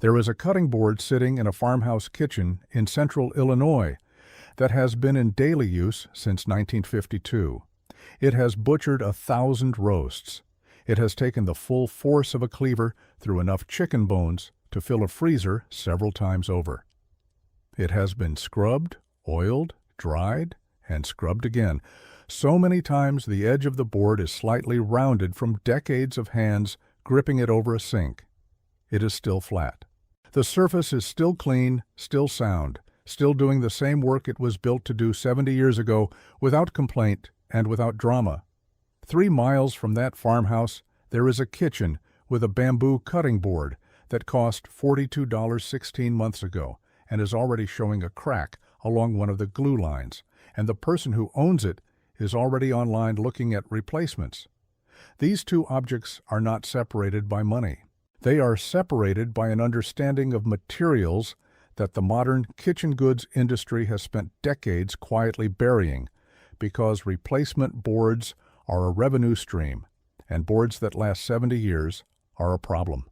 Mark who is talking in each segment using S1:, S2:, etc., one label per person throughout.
S1: There is a cutting board sitting in a farmhouse kitchen in central Illinois that has been in daily use since 1952. It has butchered 1,000 roasts. It has taken the full force of a cleaver through enough chicken bones to fill a freezer several times over. It has been scrubbed, oiled, dried, and scrubbed again. So many times the edge of the board is slightly rounded from decades of hands gripping it over a sink. It is still flat. The surface is still clean, still sound, still doing the same work it was built to do 70 years ago without complaint and without drama. 3 miles from that farmhouse, there is a kitchen with a bamboo cutting board that cost $42 16 months ago and is already showing a crack along one of the glue lines, and the person who owns it is already online looking at replacements. These two objects are not separated by money. They are separated by an understanding of materials that the modern kitchen goods industry has spent decades quietly burying, because replacement boards are a revenue stream, and boards that last 70 years are a problem.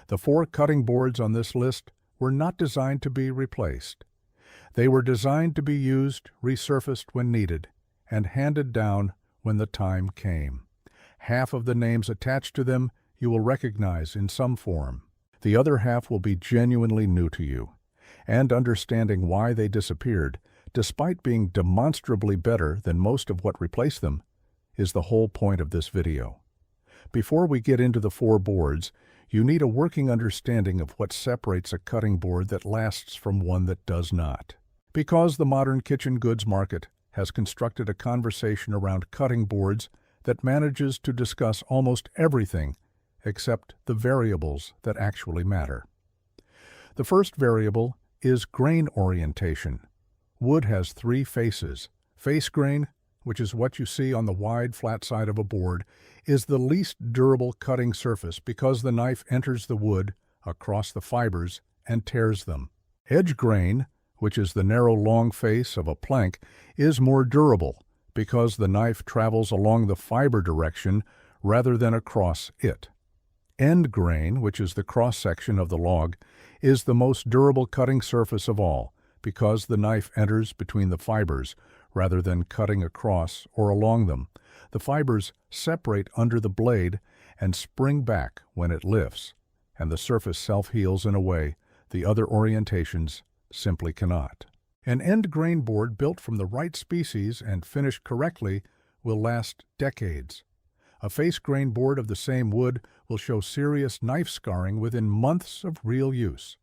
S1: The 4 cutting boards on this list were not designed to be replaced. They were designed to be used, resurfaced when needed, and handed down when the time came. Half of the names attached to them you will recognize in some form. The other half will be genuinely new to you, and understanding why they disappeared, despite being demonstrably better than most of what replaced them, is the whole point of this video. Before we get into the 4 boards, you need a working understanding of what separates a cutting board that lasts from one that does not. Because the modern kitchen goods market has constructed a conversation around cutting boards that manages to discuss almost everything except the variables that actually matter. The first variable is grain orientation. Wood has 3 faces. Face grain, which is what you see on the wide, flat side of a board, is the least durable cutting surface because the knife enters the wood across the fibers and tears them. Edge grain, which is the narrow, long face of a plank, is more durable because the knife travels along the fiber direction rather than across it. End grain, which is the cross-section of the log, is the most durable cutting surface of all because the knife enters between the fibers rather than cutting across or along them. The fibers separate under the blade and spring back when it lifts, and the surface self-heals in a way the other orientations simply cannot. An end grain board built from the right species and finished correctly will last decades. A face grain board of the same wood will show serious knife scarring within months of real use.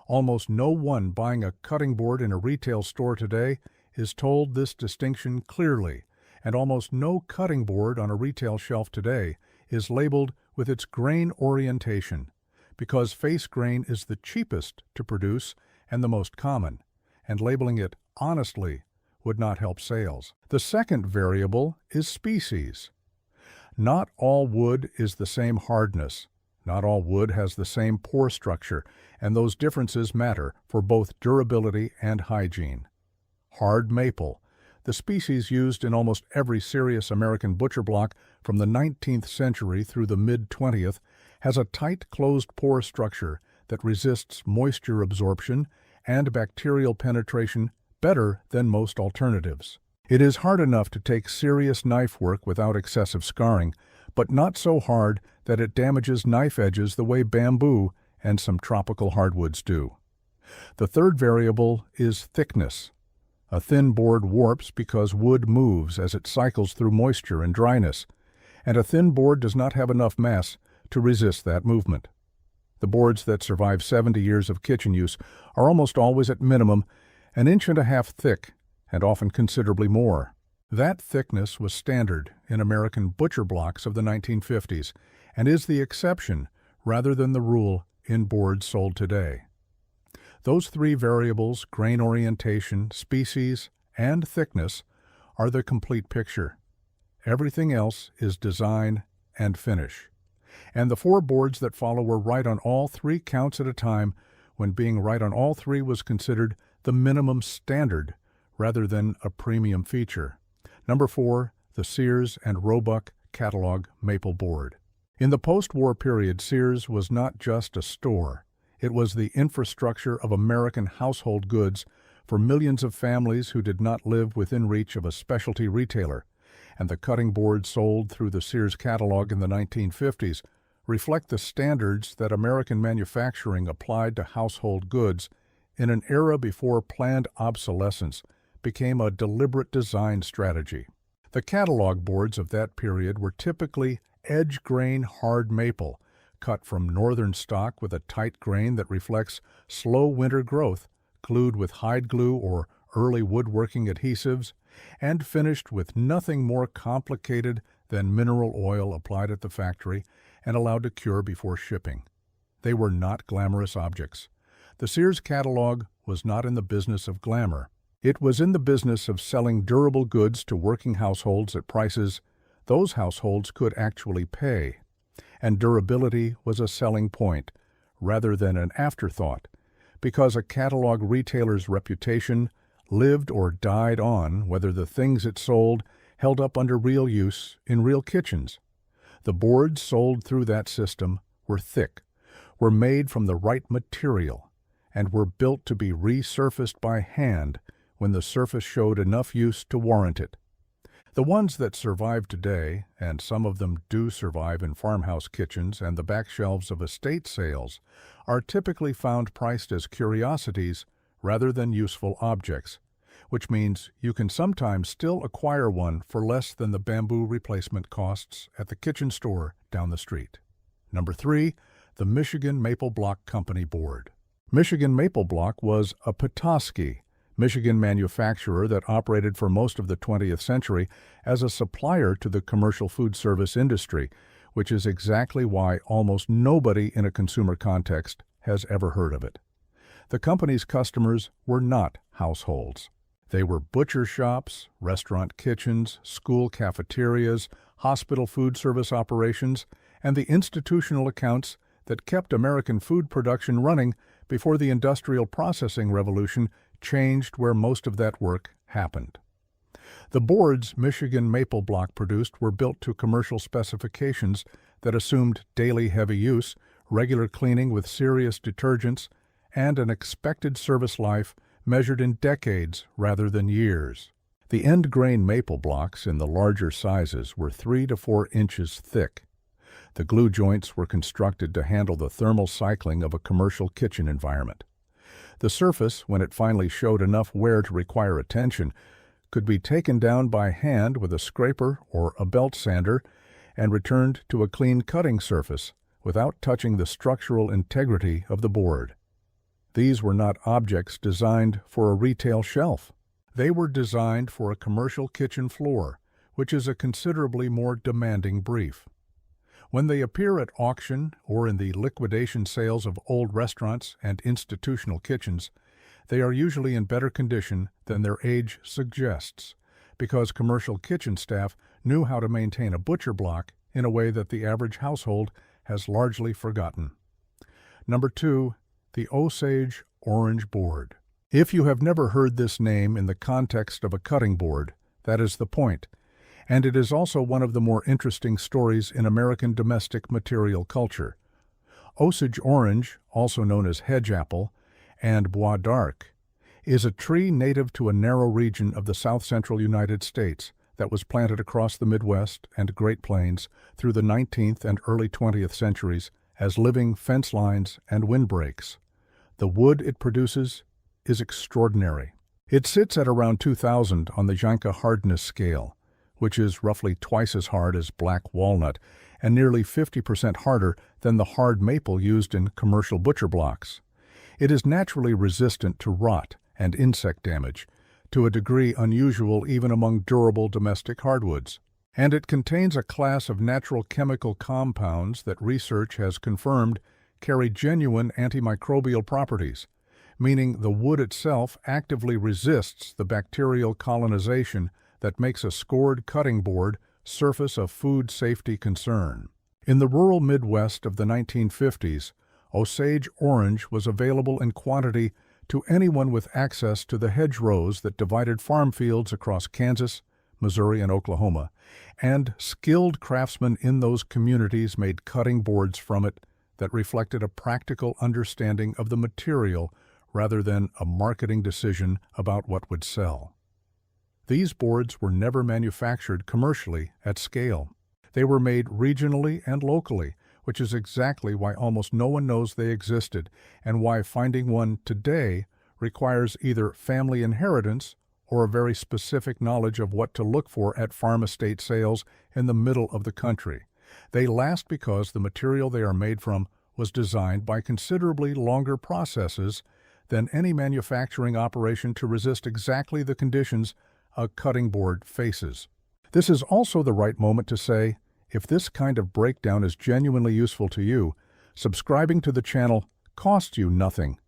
S1: Almost no one buying a cutting board in a retail store today is told this distinction clearly, and almost no cutting board on a retail shelf today is labeled with its grain orientation, because face grain is the cheapest to produce and the most common, and labeling it honestly would not help sales. The second variable is species. Not all wood is the same hardness. Not all wood has the same pore structure, and those differences matter for both durability and hygiene. Hard maple, the species used in almost every serious American butcher block from the 19th century through the mid-20th, has a tight closed pore structure that resists moisture absorption and bacterial penetration better than most alternatives. It is hard enough to take serious knife work without excessive scarring, but not so hard that it damages knife edges the way bamboo and some tropical hardwoods do. The third variable is thickness. A thin board warps because wood moves as it cycles through moisture and dryness, and a thin board does not have enough mass to resist that movement. The boards that survive 70 years of kitchen use are almost always at minimum an inch and a half thick, and often considerably more. That thickness was standard in American butcher blocks of the 1950s and is the exception rather than the rule in boards sold today. Those 3 variables, grain orientation, species, and thickness, are the complete picture. Everything else is design and finish. And the 4 boards that follow were right on all 3 counts at a time, when being right on all 3 was considered the minimum standard rather than a premium feature. Number 4, the Sears and Roebuck Catalog Maple Board. In the post-war period, Sears was not just a store. It was the infrastructure of American household goods for millions of families who did not live within reach of a specialty retailer, and the cutting boards sold through the Sears catalog in the 1950s reflect the standards that American manufacturing applied to household goods in an era before planned obsolescence became a deliberate design strategy. The catalog boards of that period were typically edge-grain hard maple, cut from northern stock with a tight grain that reflects slow winter growth, glued with hide glue or early woodworking adhesives, and finished with nothing more complicated than mineral oil applied at the factory and allowed to cure before shipping. They were not glamorous objects. The Sears catalog was not in the business of glamour. It was in the business of selling durable goods to working households at prices those households could actually pay. And durability was a selling point, rather than an afterthought, because a catalog retailer's reputation lived or died on whether the things it sold held up under real use in real kitchens. The boards sold through that system were thick, were made from the right material, and were built to be resurfaced by hand when the surface showed enough use to warrant it. The ones that survive today, and some of them do survive in farmhouse kitchens and the back shelves of estate sales, are typically found priced as curiosities rather than useful objects, which means you can sometimes still acquire one for less than the bamboo replacement costs at the kitchen store down the street. Number 3, the Michigan Maple Block Company board. Michigan Maple Block was a Petoskey, Michigan manufacturer that operated for most of the 20th century as a supplier to the commercial food service industry, which is exactly why almost nobody in a consumer context has ever heard of it. The company's customers were not households. They were butcher shops, restaurant kitchens, school cafeterias, hospital food service operations, and the institutional accounts that kept American food production running before the industrial processing revolution changed where most of that work happened. The boards Michigan Maple Block produced were built to commercial specifications that assumed daily heavy use, regular cleaning with serious detergents, and an expected service life measured in decades rather than years. The end grain maple blocks in the larger sizes were 3 to 4 inches thick. The glue joints were constructed to handle the thermal cycling of a commercial kitchen environment. The surface, when it finally showed enough wear to require attention, could be taken down by hand with a scraper or a belt sander and returned to a clean cutting surface without touching the structural integrity of the board. These were not objects designed for a retail shelf. They were designed for a commercial kitchen floor, which is a considerably more demanding brief. When they appear at auction or in the liquidation sales of old restaurants and institutional kitchens, they are usually in better condition than their age suggests, because commercial kitchen staff knew how to maintain a butcher block in a way that the average household has largely forgotten. Number 2, the Osage Orange Board. If you have never heard this name in the context of a cutting board, that is the point. And it is also one of the more interesting stories in American domestic material culture. Osage orange, also known as hedge apple, and bois d'arc, is a tree native to a narrow region of the south-central United States that was planted across the Midwest and Great Plains through the 19th and early 20th centuries as living fence lines and windbreaks. The wood it produces is extraordinary. It sits at around 2,000 on the Janka hardness scale, which is roughly twice as hard as black walnut and nearly 50% harder than the hard maple used in commercial butcher blocks. It is naturally resistant to rot and insect damage, to a degree unusual even among durable domestic hardwoods. And it contains a class of natural chemical compounds that research has confirmed carry genuine antimicrobial properties, meaning the wood itself actively resists the bacterial colonization that makes a scored cutting board surface a food safety concern. In the rural Midwest of the 1950s, Osage orange was available in quantity to anyone with access to the hedgerows that divided farm fields across Kansas, Missouri, and Oklahoma, and skilled craftsmen in those communities made cutting boards from it that reflected a practical understanding of the material rather than a marketing decision about what would sell. These boards were never manufactured commercially at scale. They were made regionally and locally, which is exactly why almost no one knows they existed and why finding one today requires either family inheritance or a very specific knowledge of what to look for at farm estate sales in the middle of the country. They last because the material they are made from was designed by considerably longer processes than any manufacturing operation to resist exactly the conditions a cutting board faces. This is also the right moment to say, if this kind of breakdown is genuinely useful to you, subscribing to the channel costs you nothing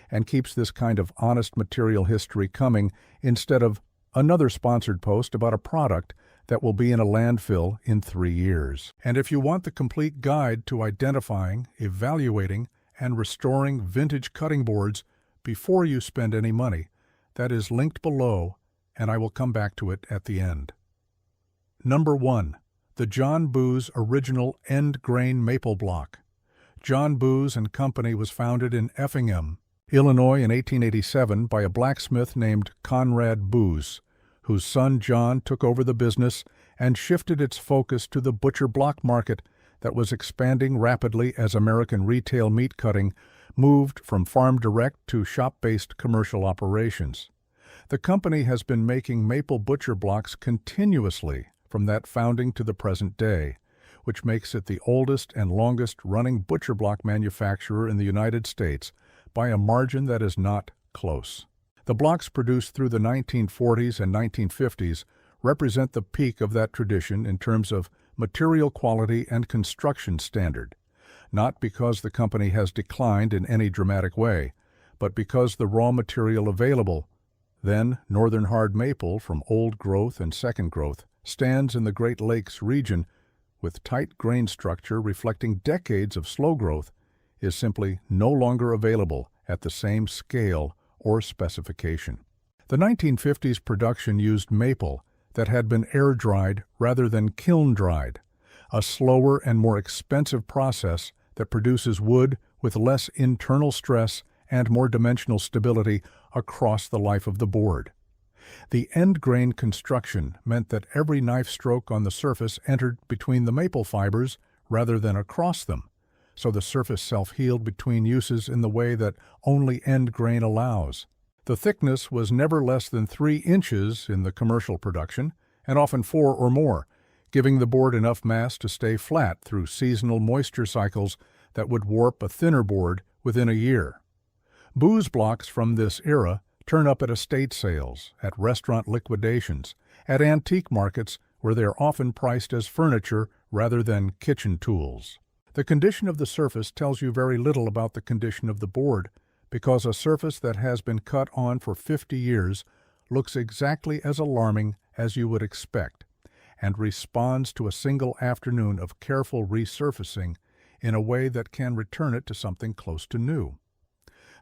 S1: and keeps this kind of honest material history coming instead of another sponsored post about a product that will be in a landfill in 3 years. And if you want the complete guide to identifying, evaluating, and restoring vintage cutting boards before you spend any money, that is linked below, and I will come back to it at the end. Number 1. The John Boos Original End Grain Maple Block. John Boos and Company was founded in Effingham, Illinois in 1887 by a blacksmith named Conrad Boos, whose son John took over the business and shifted its focus to the butcher block market that was expanding rapidly as American retail meat cutting moved from farm direct to shop-based commercial operations. The company has been making maple butcher blocks continuously from that founding to the present day, which makes it the oldest and longest-running butcher block manufacturer in the United States by a margin that is not close. The blocks produced through the 1940s and 1950s represent the peak of that tradition in terms of material quality and construction standard, not because the company has declined in any dramatic way, but because the raw material available, then northern hard maple from old growth and second growth, stands in the Great Lakes region with tight grain structure reflecting decades of slow growth, is simply no longer available at the same scale or specification. The 1950s production used maple that had been air-dried rather than kiln-dried, a slower and more expensive process that produces wood with less internal stress and more dimensional stability across the life of the board. The end grain construction meant that every knife stroke on the surface entered between the maple fibers rather than across them, so the surface self-healed between uses in the way that only end grain allows. The thickness was never less than 3 inches in the commercial production, and often 4 or more, giving the board enough mass to stay flat through seasonal moisture cycles that would warp a thinner board within a year. Boos blocks from this era turn up at estate sales, at restaurant liquidations, at antique markets where they are often priced as furniture rather than kitchen tools. The condition of the surface tells you very little about the condition of the board, because a surface that has been cut on for 50 years looks exactly as alarming as you would expect, and responds to a single afternoon of careful resurfacing in a way that can return it to something close to new.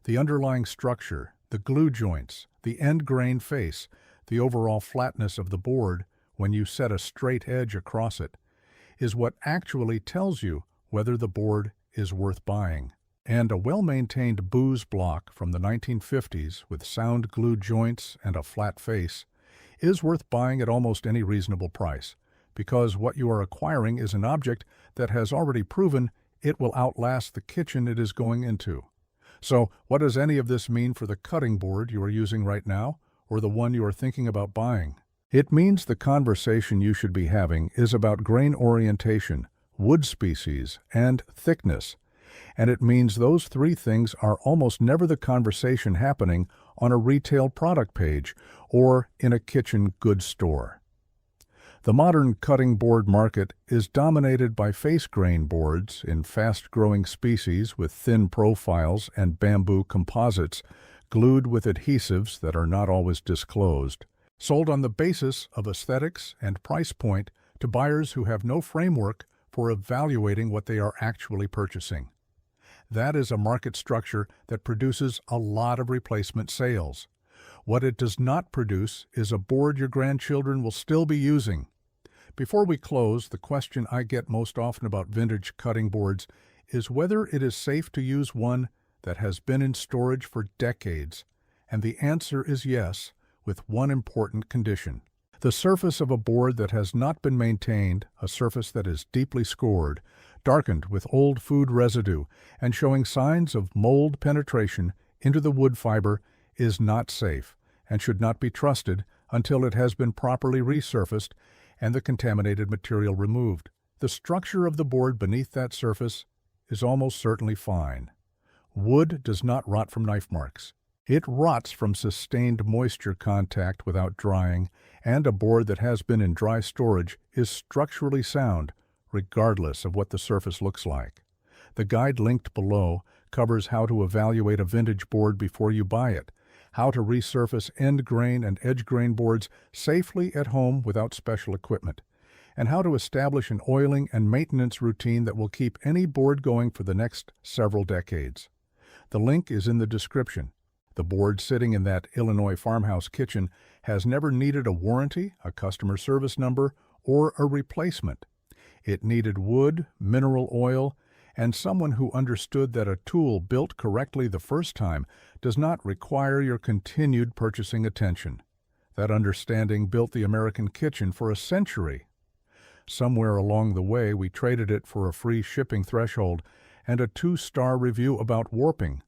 S1: The underlying structure, the glue joints, the end grain face, the overall flatness of the board when you set a straight edge across it, is what actually tells you whether the board is worth buying. And a well-maintained Boos block from the 1950s with sound glue joints and a flat face is worth buying at almost any reasonable price, because what you are acquiring is an object that has already proven it will outlast the kitchen it is going into. So, what does any of this mean for the cutting board you are using right now, or the one you are thinking about buying? It means the conversation you should be having is about grain orientation, wood species, and thickness, and it means those 3 things are almost never the conversation happening on a retail product page or in a kitchen goods store. The modern cutting board market is dominated by face grain boards in fast-growing species with thin profiles and bamboo composites glued with adhesives that are not always disclosed, sold on the basis of aesthetics and price point to buyers who have no framework for evaluating what they are actually purchasing. That is a market structure that produces a lot of replacement sales. What it does not produce is a board your grandchildren will still be using. Before we close, the question I get most often about vintage cutting boards is whether it is safe to use one that has been in storage for decades, and the answer is yes, with one important condition. The surface of a board that has not been maintained, a surface that is deeply scored, darkened with old food residue, and showing signs of mold penetration into the wood fiber, is not safe and should not be trusted until it has been properly resurfaced and the contaminated material removed. The structure of the board beneath that surface is almost certainly fine. Wood does not rot from knife marks. It rots from sustained moisture contact without drying, and a board that has been in dry storage is structurally sound, regardless of what the surface looks like. The guide linked below covers how to evaluate a vintage board before you buy it, how to resurface end grain and edge grain boards safely at home without special equipment, and how to establish an oiling and maintenance routine that will keep any board going for the next several decades. The link is in the description. The board sitting in that Illinois farmhouse kitchen has never needed a warranty, a customer service number, or a replacement. It needed wood, mineral oil, and someone who understood that a tool built correctly the first time does not require your continued purchasing attention. That understanding built the American kitchen for a century. Somewhere along the way, we traded it for a free shipping threshold and a 2-star review about warping.